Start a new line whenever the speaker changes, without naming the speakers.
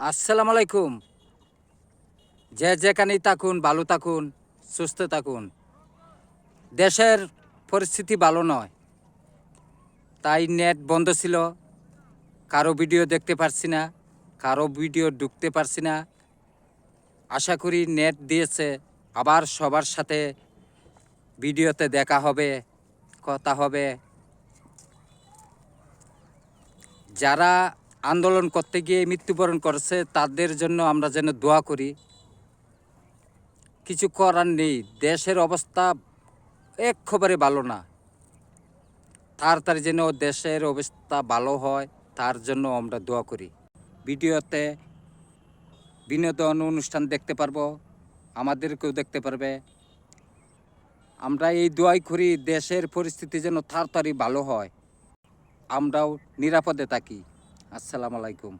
আসসালামু আলাইকুম। যে যেখানেই থাকুন ভালো থাকুন, সুস্থ থাকুন। দেশের পরিস্থিতি ভালো নয়, তাই নেট বন্ধ ছিল। কারো ভিডিও দেখতে পারছি না, কারো ভিডিও ঢুকতে পারছি না। আশা করি নেট দিয়েছে, আবার সবার সাথে ভিডিওতে দেখা হবে, কথা হবে। যারা আন্দোলন করতে গিয়ে মৃত্যুবরণ করেছে তাদের জন্য আমরা যেন দোয়া করি। কিছু করার নেই, দেশের অবস্থা একেবারে ভালো না। তাড়াতাড়ি যেন দেশের অবস্থা ভালো হয়, তার জন্য আমরা দোয়া করি। ভিডিওতে বিনোদন অনুষ্ঠান দেখতে পারবো, আমাদেরকেও দেখতে পারবে। আমরা এই দোয়াই করি দেশের পরিস্থিতি যেন তাড়াতাড়ি ভালো হয়, আমরাও নিরাপদে থাকি। আসসালামু আলাইকুম।